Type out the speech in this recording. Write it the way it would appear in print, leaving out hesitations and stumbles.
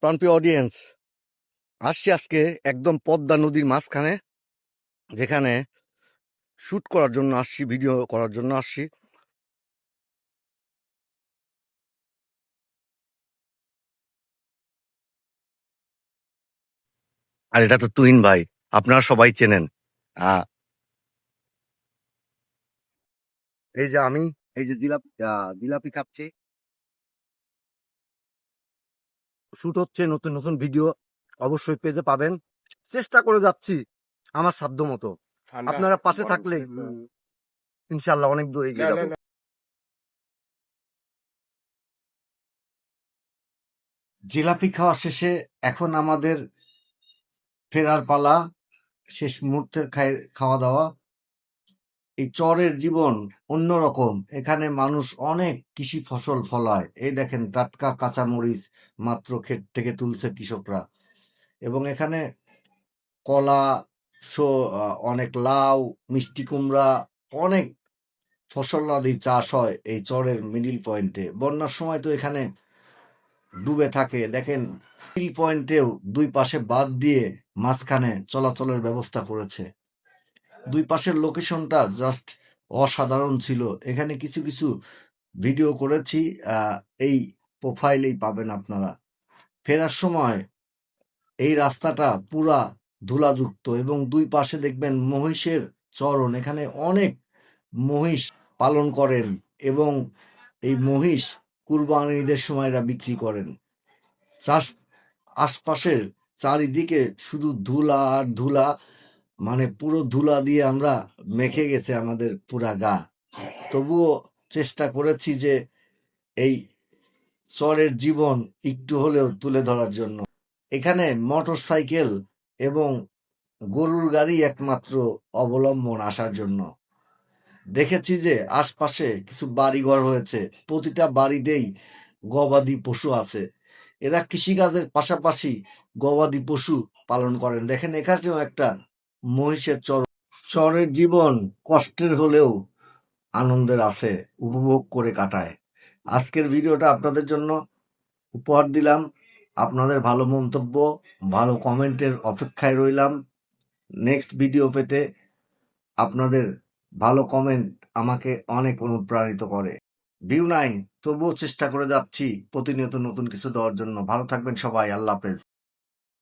প্রাণপ্রিয় অডিয়েন্স, আসছি আজকে একদম পদ্মা নদীর মাঝখানে, যেখানে শুট করার জন্য আসছি, ভিডিও করার জন্য আসছি। আর এটা তো তুহিন ভাই, আপনারা সবাই চেনেন। আহ এই যে আমি, এই যে জিলাপি খাচ্ছি। শুট হচ্ছে, নতুন নতুন ভিডিও অবশ্যই পেজে পাবেন। চেষ্টা করে যাচ্ছি আমার সাধ্য মতো। আপনারা পাশে থাকলে ইনশাল্লাহ অনেক দূর এগিয়ে যাবো। জিলাপি খাওয়া শেষে এখন আমাদের ফেরার পালা, শেষ মুহূর্তের খাওয়া দাওয়া। এই চরের জীবন অন্যরকম। এখানে মানুষ অনেক কৃষি ফসল ফলায়। এই দেখেন, টাটকা কাঁচামরিচ মাত্র ক্ষেত থেকে তুলছে কৃষকরা। এবং এখানে কলা, অনেক লাউ, মিষ্টি কুমড়া, অনেক ফসলাদি চাষ হয় এই চরের মিডিল পয়েন্টে। বন্যার সময় তো এখানে ডুবে থাকে। দেখেন, মিডিল পয়েন্টেও দুই পাশে বাঁধ দিয়ে মাঝখানে চলাচলের ব্যবস্থা করেছে। দুই পাশের লোকেশনটা জাস্ট অসাধারণ ছিল। এখানে কিছু কিছু ভিডিও করেছি, এই প্রোফাইলেই পাবেন আপনারা। ফেরার সময় এই রাস্তাটা পুরা ধুলাযুক্ত এবং দুই পাশে দেখবেন মহিষের চরণ। এখানে অনেক মহিষ পালন করেন এবং এই মহিষ কুরবানির ঈদের সময় এরা বিক্রি করেন। চাষ আশপাশের চারিদিকে শুধু ধুলা আর ধুলা, মানে পুরো ধুলা দিয়ে আমরা মেখে গেছে আমাদের পুরা গা। তবুও চেষ্টা করেছি যে এই চরের জীবন একটু হলেও তুলে ধরার জন্য। এখানে মোটর সাইকেল এবং গরুর গাড়ি একমাত্র অবলম্বন আসার জন্য। দেখেছি যে আশপাশে কিছু বাড়িঘর হয়েছে, প্রতিটা বাড়িতেই গবাদি পশু আছে। এরা কৃষিকাজের পাশাপাশি গবাদি পশু পালন করেন। দেখেন, এখানেও একটা মহিষের চরের জীবন কষ্টের হলেও আনন্দের আছে, উপভোগ করে কাটায়। আজকের ভিডিওটা আপনাদের জন্য উপহার দিলাম। আপনাদের ভালো মন্তব্য, ভালো কমেন্টের অপেক্ষায় রইলাম। নেক্সট ভিডিও পেতে আপনাদের ভালো কমেন্ট আমাকে অনেক অনুপ্রাণিত করে। ভিউ নাই, তবুও চেষ্টা করে যাচ্ছি প্রতিনিয়ত নতুন কিছু দেওয়ার জন্য। ভালো থাকবেন সবাই, আল্লাহ হাফেজ।